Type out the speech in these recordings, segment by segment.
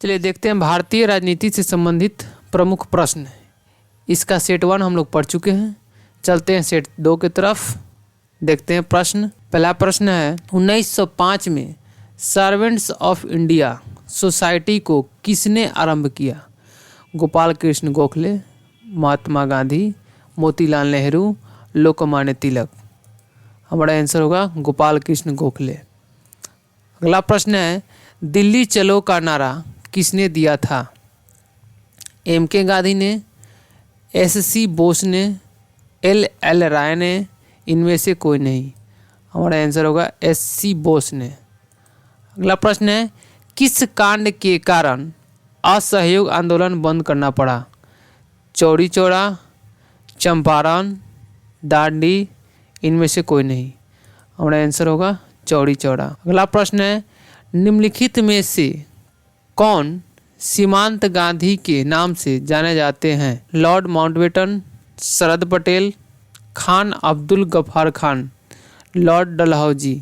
चलिए देखते हैं भारतीय राजनीति से संबंधित प्रमुख प्रश्न। इसका सेट 1 हम लोग पढ़ चुके हैं। चलते हैं सेट 2 की तरफ, देखते हैं प्रश्न। पहला प्रश्न है 1905 में सर्वेंट्स ऑफ इंडिया सोसाइटी को किसने आरंभ किया? गोपाल कृष्ण गोखले, महात्मा गांधी, मोतीलाल नेहरू, लोकमान्य तिलक। हमारा आंसर होगा गोपाल कृष्ण गोखले। अगला प्रश्न है दिल्ली चलो का नारा किसने दिया था? एम.के. गांधी ने, एस.सी. बोस ने, एल राय ने, इनमें से कोई नहीं। हमारा आंसर होगा एस.सी. बोस ने। अगला प्रश्न है किस कांड के कारण असहयोग आंदोलन बंद करना पड़ा? चौरी चौरा, चंपारण, दांडी, इनमें से कोई नहीं। हमारा आंसर होगा चौरी चौरा। अगला प्रश्न है निम्नलिखित में से कौन सीमांत गांधी के नाम से जाने जाते हैं? लॉर्ड माउंटबेटन, शरद पटेल, खान अब्दुल गफ्फार खान, लॉर्ड डलहौजी।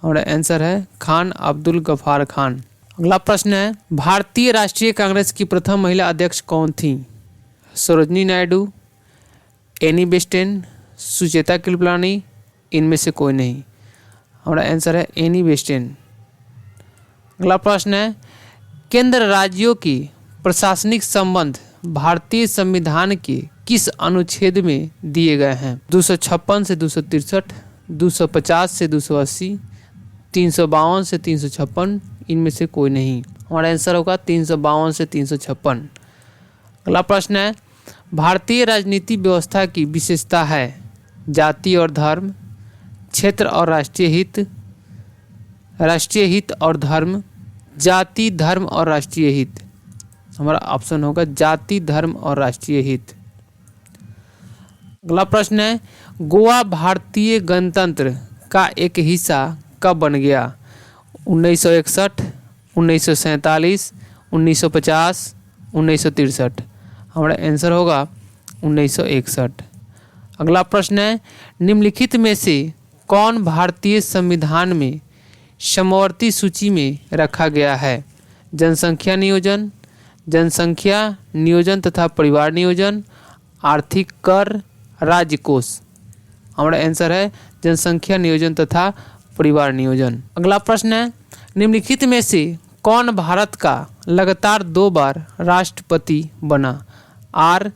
हमारा आंसर है खान अब्दुल गफ्फार खान। अगला प्रश्न है भारतीय राष्ट्रीय कांग्रेस की प्रथम महिला अध्यक्ष कौन थी? सरोजनी नायडू, एनी बेस्टेन, सुचेता कृपलानी, इनमें से कोई नहीं। हमारा आंसर है एनी बेस्टेन। अगला प्रश्न है केंद्र राज्यों की प्रशासनिक संबंध भारतीय संविधान के किस अनुच्छेद में दिए गए हैं? 256 से 263, 250 से 280, 352 से 356, इनमें से कोई नहीं। हमारा आंसर होगा 352 से 356। अगला प्रश्न है भारतीय राजनीति व्यवस्था की विशेषता है जाति और धर्म, क्षेत्र और राष्ट्रीय हित और धर्म, जाति, धर्म और राष्ट्रीय हित। हमारा ऑप्शन होगा जाति, धर्म और राष्ट्रीय हित। अगला प्रश्न है गोवा भारतीय गणतंत्र का एक हिस्सा कब बन गया? 1961, 1947, 1950, 1963। हमारा आंसर होगा 1961। अगला प्रश्न है निम्नलिखित में से कौन भारतीय संविधान में समवर्ती सूची में रखा गया है? जनसंख्या नियोजन तथा परिवार नियोजन, आर्थिक कर, राज्य कोष। हमारा आंसर है जनसंख्या नियोजन तथा परिवार नियोजन। अगला प्रश्न है निम्नलिखित में से कौन भारत का लगातार 2 बार राष्ट्रपति बना? आर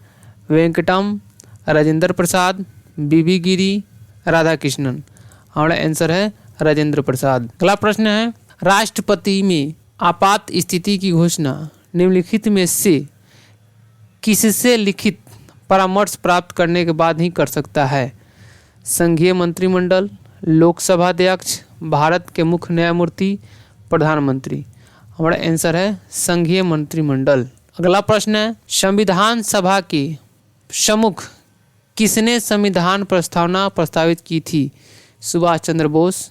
वेंकटम, राजेंद्र प्रसाद, बीबी गिरी, राधाकृष्णन। हमारा आंसर है राजेंद्र प्रसाद। अगला प्रश्न है राष्ट्रपति में आपात स्थिति की घोषणा निम्नलिखित में से किससे लिखित परामर्श प्राप्त करने के बाद ही कर सकता है? संघीय मंत्रिमंडल, लोकसभा अध्यक्ष, भारत के मुख्य न्यायमूर्ति, प्रधानमंत्री। हमारा आंसर है संघीय मंत्रिमंडल। अगला प्रश्न है संविधान सभा के सम्मुख किसने संविधान प्रस्तावना प्रस्तावित की थी? सुभाष चंद्र बोस,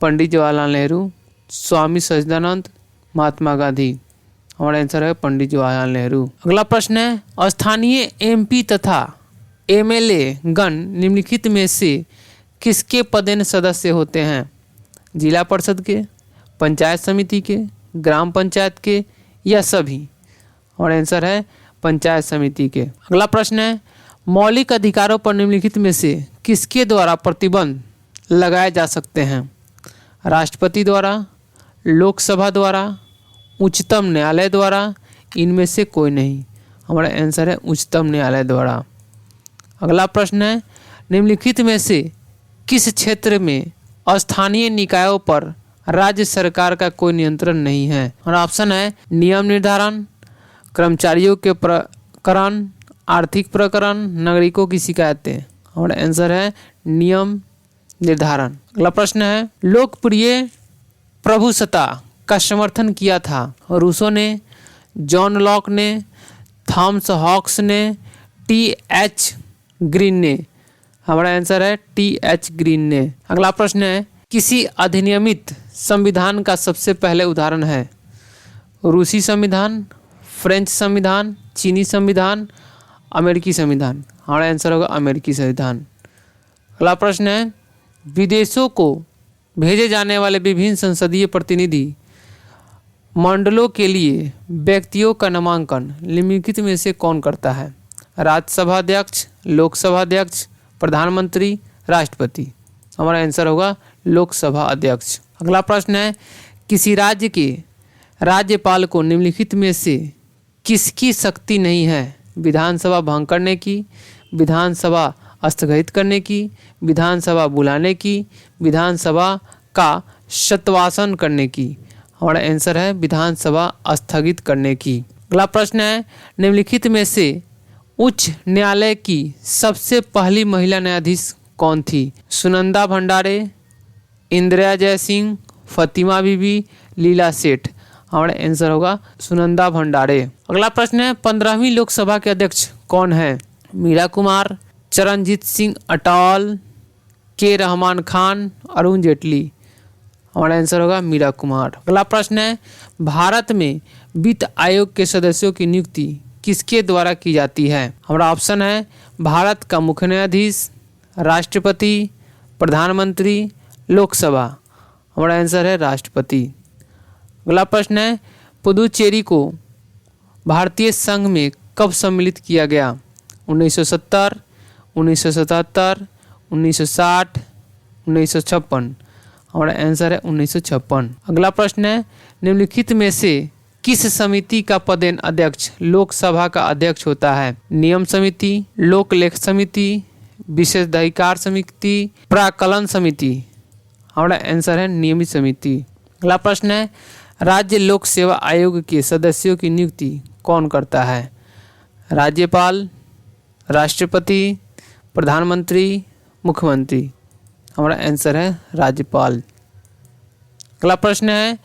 पंडित जवाहरलाल नेहरू, स्वामी सच्चिदानंद, महात्मा गांधी। हमारा आंसर है पंडित जवाहरलाल नेहरू। अगला प्रश्न है स्थानीय एमपी तथा एमएलए गण निम्नलिखित में से किसके पदेन सदस्य होते हैं? जिला परिषद के, पंचायत समिति के, ग्राम पंचायत के या सभी? हमारा आंसर है पंचायत समिति के। अगला प्रश्न है मौलिक अधिकारों पर निम्नलिखित में से किसके द्वारा प्रतिबंध लगाए जा सकते हैं? राष्ट्रपति द्वारा, लोकसभा द्वारा, उच्चतम न्यायालय द्वारा, इनमें से कोई नहीं। हमारा आंसर है उच्चतम न्यायालय द्वारा। अगला प्रश्न है निम्नलिखित में से किस क्षेत्र में स्थानीय निकायों पर राज्य सरकार का कोई नियंत्रण नहीं है? और ऑप्शन है नियम निर्धारण, कर्मचारियों के प्रकरण, आर्थिक प्रकरण, नागरिकों की शिकायतें। हमारा आंसर है नियम निर्धारण। अगला प्रश्न है लोकप्रिय प्रभुसत्ता का समर्थन किया था? रूसो ने, जॉन लॉक ने, थॉमस हॉक्स ने, टी.एच. ग्रीन ने। हमारा आंसर है टी.एच. ग्रीन ने। अगला प्रश्न है किसी अधिनियमित संविधान का सबसे पहले उदाहरण है? रूसी संविधान, फ्रेंच संविधान, चीनी संविधान, अमेरिकी संविधान। हमारा आंसर होगा अमेरिकी संविधान। अगला प्रश्न है विदेशों को भेजे जाने वाले विभिन्न संसदीय प्रतिनिधि मंडलों के लिए व्यक्तियों का नामांकन निम्नलिखित में से कौन करता है? राज्यसभा अध्यक्ष, लोकसभा अध्यक्ष, प्रधानमंत्री, राष्ट्रपति। हमारा आंसर होगा लोकसभा अध्यक्ष। अगला प्रश्न है, किसी राज्य के राज्यपाल को निम्नलिखित में से किसकी शक्ति नहीं है? विधानसभा भंग करने की, विधानसभा स्थगित करने की, विधानसभा बुलाने की, विधानसभा का शतवासन करने की। हमारा आंसर है विधानसभा स्थगित करने की। अगला प्रश्न है, निम्नलिखित में से उच्च न्यायालय की सबसे पहली महिला न्यायाधीश कौन थी? सुनंदा भंडारे, इंदिरा जयसिंह, फातिमा बीबी, लीला सेठ। हमारा आंसर होगा सुनंदा भंडारे। अगला प्रश्न है, 15वीं लोकसभा के अध्यक्ष कौन है? मीरा कुमार, चरणजीत सिंह अटल, के रहमान खान, अरुण जेटली। हमारा आंसर होगा मीरा कुमार। अगला प्रश्न है, भारत में वित्त आयोग के सदस्यों की नियुक्ति किसके द्वारा की जाती है? हमारा ऑप्शन है भारत का मुख्य न्यायाधीश, राष्ट्रपति, प्रधानमंत्री, लोकसभा। हमारा आंसर है राष्ट्रपति। अगला प्रश्न है, पुदुचेरी को भारतीय संघ में कब सम्मिलित किया गया? 1970, 1977, 1960, 1956। हमारा आंसर है 1956। अगला प्रश्न है, निम्नलिखित में से किस समिति का पदेन अध्यक्ष लोकसभा का अध्यक्ष होता है? नियम समिति, लोक लेख समिति, विशेषाधिकार समिति, प्राक्कलन समिति। हमारा आंसर है नियमित समिति। अगला प्रश्न है, राज्य लोक सेवा आयोग के सदस्यों की नियुक्ति कौन करता है? राज्यपाल, राष्ट्रपति, प्रधानमंत्री, मुख्यमंत्री। हमारा आंसर है राज्यपाल। अगला प्रश्न है,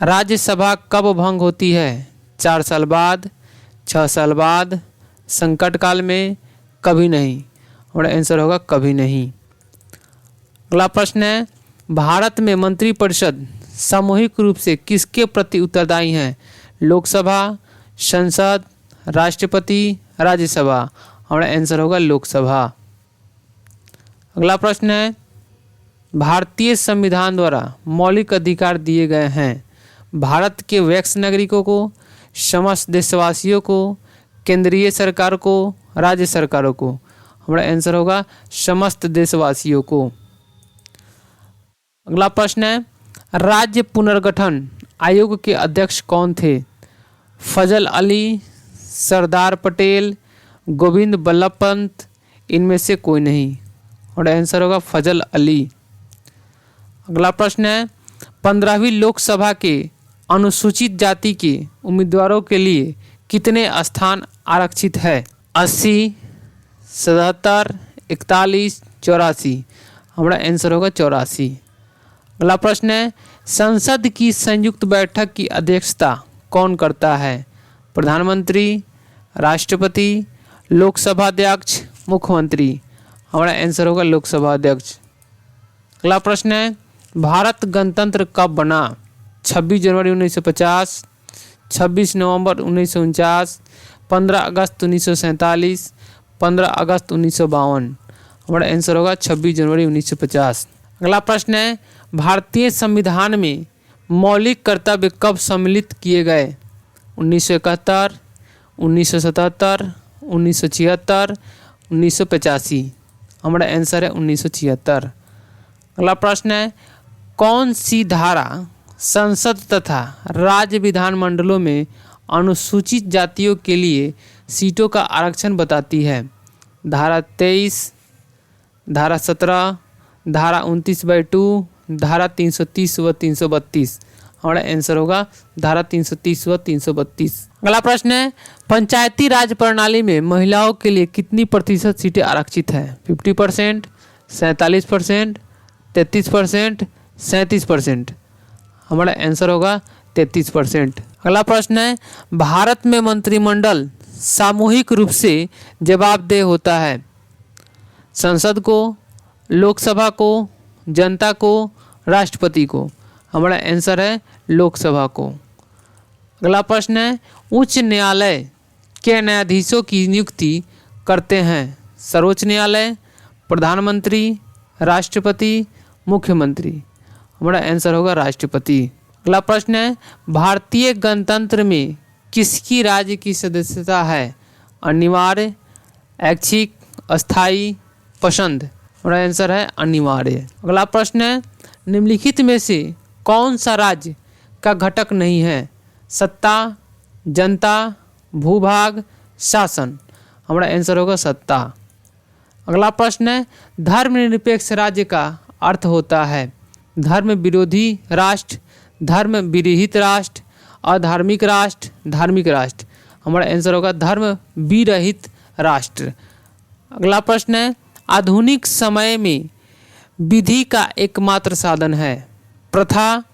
राज्यसभा कब भंग होती है? 4 साल बाद, 6 साल बाद, संकट काल में, कभी नहीं। हमारा आंसर होगा कभी नहीं। अगला प्रश्न है, भारत में मंत्रिपरिषद सामूहिक रूप से किसके प्रति उत्तरदायी है? लोकसभा, संसद, राष्ट्रपति, राज्यसभा। हमारा आंसर होगा लोकसभा। अगला प्रश्न है, भारतीय संविधान द्वारा मौलिक अधिकार दिए गए हैं? भारत के वयस्क नागरिकों को, समस्त देशवासियों को, केंद्रीय सरकार को, राज्य सरकारों को। हमारा आंसर होगा समस्त देशवासियों को। अगला प्रश्न है, राज्य पुनर्गठन आयोग के अध्यक्ष कौन थे? फजल अली, सरदार पटेल, गोविंद बल्लभ पंत, इनमें से कोई नहीं। और आंसर होगा फजल अली। अगला प्रश्न है, 15वीं लोकसभा के अनुसूचित जाति के उम्मीदवारों के लिए कितने स्थान आरक्षित है? 80, 77, 41, 84। हमारा आंसर होगा 84। अगला प्रश्न है, संसद की संयुक्त बैठक की अध्यक्षता कौन करता है? प्रधानमंत्री, राष्ट्रपति, लोकसभा अध्यक्ष, मुख्यमंत्री। हमारा आंसर होगा लोकसभा अध्यक्ष। अगला प्रश्न है, भारत गणतंत्र कब बना? 26 जनवरी 1950, 26 नवंबर 1949, 15 अगस्त 1947, 15 अगस्त 1952। हमारा आंसर होगा 26 जनवरी 1950। अगला प्रश्न है, भारतीय संविधान में मौलिक कर्तव्य कब सम्मिलित किए गए? 1971, 1977, 1976, 1985। हमारा आंसर है 1976। अगला प्रश्न है, कौन सी धारा संसद तथा राज्य विधानमंडलों में अनुसूचित जातियों के लिए सीटों का आरक्षण बताती है? धारा 23, धारा 17, धारा 29/2, धारा 330 व 332। हमारा आंसर होगा धारा 330 व 332। अगला प्रश्न है, पंचायती राज प्रणाली में महिलाओं के लिए कितनी प्रतिशत सीटें आरक्षित है? 50%, 47%, 33%, 37%। हमारा आंसर होगा 33%। अगला प्रश्न है, भारत में मंत्रिमंडल सामूहिक रूप से जवाबदेह होता है? संसद को, लोकसभा को, जनता को, राष्ट्रपति को। हमारा आंसर है लोकसभा को। अगला प्रश्न है, उच्च न्यायालय के न्यायाधीशों की नियुक्ति करते हैं? सर्वोच्च न्यायालय, प्रधानमंत्री, राष्ट्रपति, मुख्यमंत्री। हमारा आंसर होगा राष्ट्रपति। अगला प्रश्न है, भारतीय गणतंत्र में किसकी राज्य की सदस्यता है? अनिवार्य, ऐच्छिक, अस्थायी, पसंद। हमारा आंसर है अनिवार्य। अगला प्रश्न है, निम्नलिखित में से कौन सा राज्य का घटक नहीं है? सत्ता, जनता, भूभाग, शासन। हमारा आंसर होगा सत्ता। अगला प्रश्न है, धर्मनिरपेक्ष राज्य का अर्थ होता है धर्म विरोधी राष्ट्र, धर्म विरहित राष्ट्र, अधार्मिक राष्ट्र, धार्मिक राष्ट्र। हमारा आंसर होगा धर्म विरहित राष्ट्र। अगला प्रश्न है, आधुनिक समय में विधि का एकमात्र साधन है? प्रथा,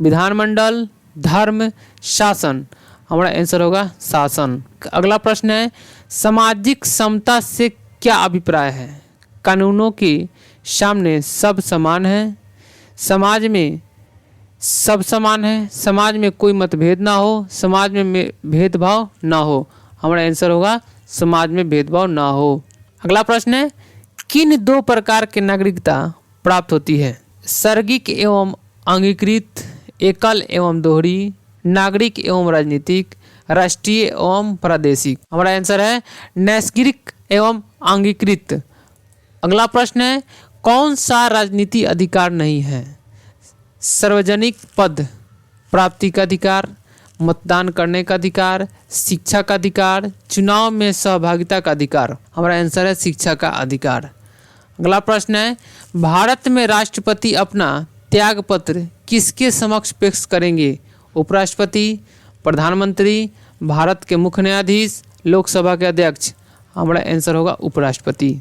विधानमंडल, धर्म, शासन। हमारा आंसर होगा शासन। अगला प्रश्न है, सामाजिक समता से क्या अभिप्राय है? कानूनों के सामने सब समान है, समाज में सब समान है, समाज में कोई मतभेद ना हो, समाज में भेदभाव ना हो। हमारा आंसर होगा समाज में भेदभाव ना हो। अगला प्रश्न है, किन दो प्रकार की नागरिकता प्राप्त होती है? सार्वजनिक एवं अंगीकृत, एकल एवं दोहरी, नागरिक एवं राजनीतिक, राष्ट्रीय एवं प्रादेशिक। हमारा आंसर है नैसर्गिक एवं अंगीकृत। अगला प्रश्न है, कौन सा राजनीति अधिकार नहीं है? सार्वजनिक पद प्राप्ति का अधिकार, मतदान करने का अधिकार, शिक्षा का अधिकार, चुनाव में सहभागिता का अधिकार। हमारा आंसर है शिक्षा का अधिकार। अगला प्रश्न है, भारत में राष्ट्रपति अपना त्यागपत्र किसके समक्ष पेश करेंगे? उपराष्ट्रपति, प्रधानमंत्री, भारत के मुख्य न्यायाधीश, लोकसभा के अध्यक्ष। हमारा आंसर होगा उपराष्ट्रपति।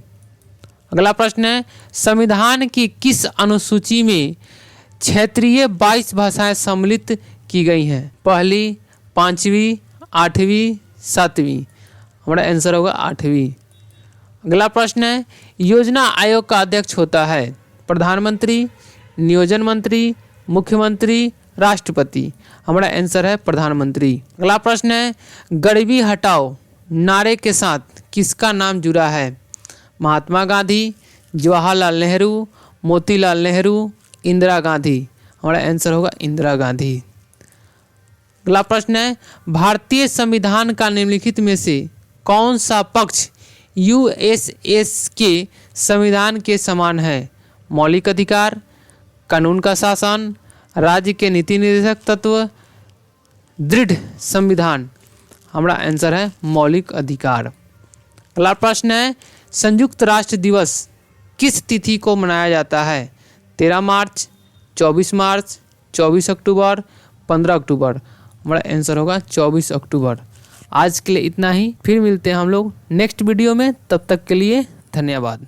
अगला प्रश्न है, संविधान की किस अनुसूची में क्षेत्रीय 22 भाषाएं सम्मिलित की गई हैं? पहली, पांचवी, आठवीं, सातवीं। हमारा आंसर होगा आठवीं। अगला प्रश्न है, योजना आयोग का अध्यक्ष होता है? प्रधानमंत्री, नियोजन मंत्री, मुख्यमंत्री, राष्ट्रपति। हमारा आंसर है प्रधानमंत्री। अगला प्रश्न है, गरीबी हटाओ नारे के साथ किसका नाम जुड़ा है? महात्मा गांधी, जवाहरलाल नेहरू, मोतीलाल नेहरू, इंदिरा गांधी। हमारा आंसर होगा इंदिरा गांधी। अगला प्रश्न है, भारतीय संविधान का निम्नलिखित में से कौन सा पक्ष यूएसएस के संविधान के समान है? मौलिक अधिकार, कानून का शासन, राज्य के नीति निर्देशक तत्व, दृढ़ संविधान। हमारा आंसर है मौलिक अधिकार। अगला प्रश्न है, संयुक्त राष्ट्र दिवस किस तिथि को मनाया जाता है? 13 मार्च, 24 मार्च, 24 अक्टूबर, 15 अक्टूबर। हमारा आंसर होगा 24 अक्टूबर। आज के लिए इतना ही, फिर मिलते हैं हम लोग नेक्स्ट वीडियो में। तब तक के लिए धन्यवाद।